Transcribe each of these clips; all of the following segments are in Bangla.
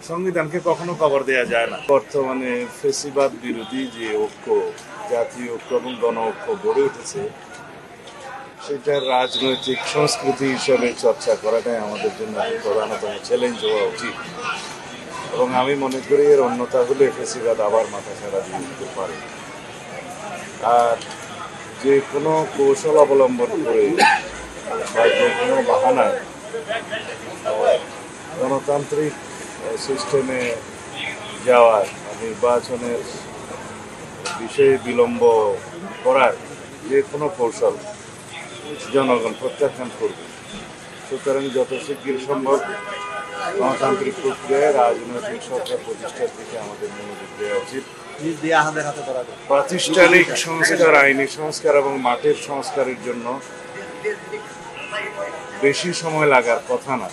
সংবিধানকে কখনো কবর দেওয়া যায় না। বর্তমানে ফেসিবাদ বিরোধী যে ঐক্য, জাতীয় ঐক্য এবং গণ ঐক্য গড়ে উঠেছে, সেটার রাজনৈতিক সংস্কৃতি হিসেবে চর্চা করাটাই আমাদের জন্য প্রধানতম চ্যালেঞ্জ হওয়া উচিত। এবং আমি মনে করি এর অন্যতা হলে ফেসিবাদ আবার মাথা ছাড়া দিয়ে উঠতে পারে। আর যে কোনো কৌশল অবলম্বন করে বা যে কোনো বাহানায় গণতান্ত্রিক সিস্টেমে যাওয়ার, নির্বাচনের বিষয়ে বিলম্ব করার যে কোনো কৌশল জনগণ প্রত্যাখ্যান করবে। সুতরাং যত শিগগির সম্ভব গণতান্ত্রিক প্রক্রিয়ায় রাজনৈতিক সরকার প্রতিষ্ঠার দিকে আমাদের মনোযোগ দেওয়া উচিত। প্রাতিষ্ঠানিক সংস্কার, আইনি সংস্কার এবং মাঠের সংস্কারের জন্য বেশি সময় লাগার কথা না।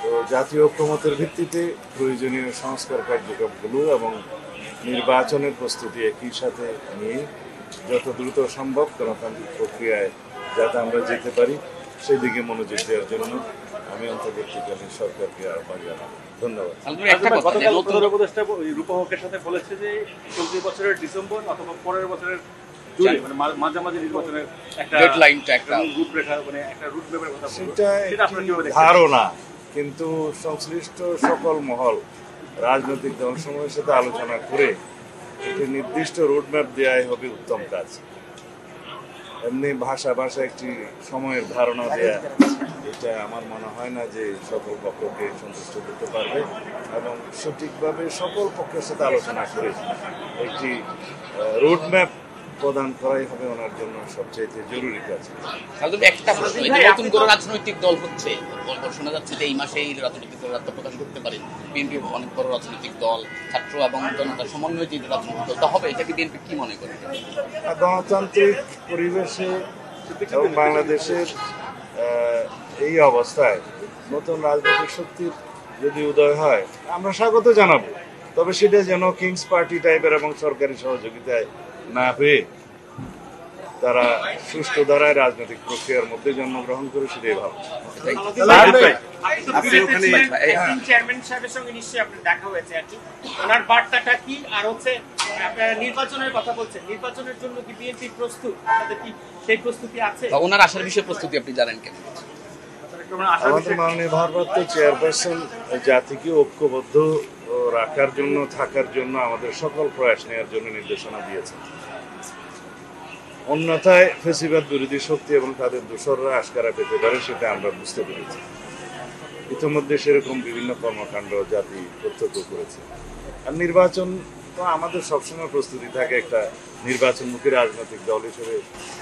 তো জাতীয় ঐক্যমতের ভিত্তিতে প্রয়োজনীয় সংস্কার কার্যক্রমগুলো এবং নির্বাচনের প্রস্তুতি একই সাথে নিয়ে যত দ্রুত সম্ভব গণতান্ত্রিক প্রক্রিয়ায় যাতে আমরা যেতে পারি সেই দিকে মনোযোগ দেওয়ার জন্য আমি অন্তর্বর্তীকালীন সরকারকে আহ্বান জানাবো। ধন্যবাদ। রূপকের সাথে বলেছে যে চলতি বছরের ডিসেম্বর অথবা পরের বছরের মাঝামাঝি নির্বাচনের একটা রূপরেখা, মানে একটা রুটম্যাপের কথা, সেটা ধারণা, কিন্তু সংশ্লিষ্ট সকল মহল রাজনৈতিক দলসমূহের সাথে আলোচনা করে একটি নির্দিষ্ট রোডম্যাপ দেওয়াই হবে উত্তম কাজ। এমনি ভাষা একটি সময়ের ধারণা দেয়া, এটা আমার মনে হয় না যে সকল পক্ষকে সন্তুষ্ট করতে পারবে। এবং সঠিকভাবে সকল পক্ষের সাথে আলোচনা করে একটি রোডম্যাপ প্রদান করাই হবে ওনার জন্য সবচেয়ে জরুরি কাজ। একটা প্রশ্ন, নতুন করে রাজনৈতিক দল হচ্ছে, শোনা যাচ্ছে যে এই মাসেই রাজনৈতিক দল আত্মপ্রকাশ করতে পারে। বিএনপি অনেক বড় রাজনৈতিক দল, ছাত্র এবং জনতার সমন্বয়ে যে রাজনৈতিক দলটা হবে, এটাকে বিএনপি কি মনে করে? গণতান্ত্রিক পরিবেশে এবং বাংলাদেশের এই অবস্থায় নতুন রাজনৈতিক শক্তির যদি উদয় হয় আমরা স্বাগত জানাবো, তবে সেটা যেন কিংস পার্টি টাইপের এবং সরকারি সহযোগিতায় না পেয়ে তারা সুষ্ঠু ধারায় রাজনৈতিক প্রক্রিয়ার মধ্যে জন্মগ্রহণ করে, সেটাই ভালো। চেয়ারম্যান সাহেবের সঙ্গে নিশ্চয়ই আপনার দেখা হয়েছে, আর কি ওনার বার্তাটা কি? আর হচ্ছে আপনারা নির্বাচনের কথা বলছেন, নির্বাচনের জন্য কি বিএনপি প্রস্তুত? আপনাদের কি সেই প্রস্তুতি আছে? ওনার আসার বিষয়ে প্রস্তুতি আপনি জানেন কেন? আমাদের মাননীয় ভারপ্রাপ্ত চেয়ারপারসন জাতিকে ঐক্যবদ্ধ রাখার জন্য, থাকার জন্য আমাদের সকল প্রয়াস নেওয়ার জন্য নির্দেশনা দিয়েছেন। অন্যথায় ফেসিবাদ বিরোধী শক্তি এবং তাদের দোসররা আশকারা পেতে পারে, সেটা আমরা বুঝতে পেরেছি। ইতিমধ্যে সেরকম বিভিন্ন কর্মকাণ্ড জাতি প্রত্যক্ষ করেছে। আর নির্বাচন তো আমাদের সবসময় প্রস্তুতি থাকে, একটা নির্বাচনমুখী রাজনৈতিক দল হিসেবে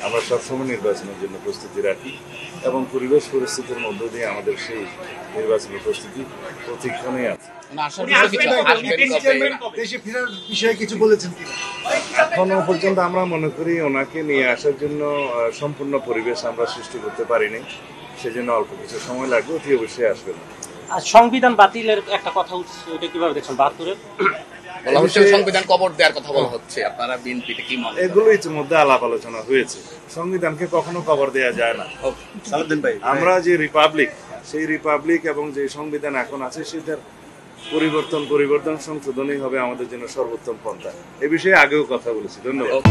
আমরা সবসময় নির্বাচনের জন্য প্রস্তুতি রাখি এবং পরিবেশ পরিস্থিতির মধ্য দিয়ে আমাদের সেই নির্বাচনের প্রস্তুতি প্রতিক্ষণে আছে। এখনো পর্যন্ত আমরা মনে করি ওনাকে নিয়ে আসার জন্য সম্পূর্ণ পরিবেশ আমরা সৃষ্টি করতে পারিনি, সেজন্য অল্প কিছু সময় লাগবে, অতি অবশ্যই আসবেন। আর সংবিধান বাতিলের একটা কথা উঠছে, ওটা কিভাবে দেখছেন? 72-এর সংবিধান কবর দেওয়ার কথা বলা হচ্ছে, আপনারা বিএনপিতে কি মনে? এগুলো ইতিমধ্যে আলাপ আলোচনা হয়েছে। সংবিধানকে কখনো কবর দেওয়া যায় না। আমরা যে রিপাবলিক, সেই রিপাবলিক এবং যে সংবিধান এখন আছে সেটার পরিবর্তন সংশোধনই হবে আমাদের জন্য সর্বোত্তম পন্থা। এ বিষয়ে আগেও কথা বলেছি। ধন্যবাদ।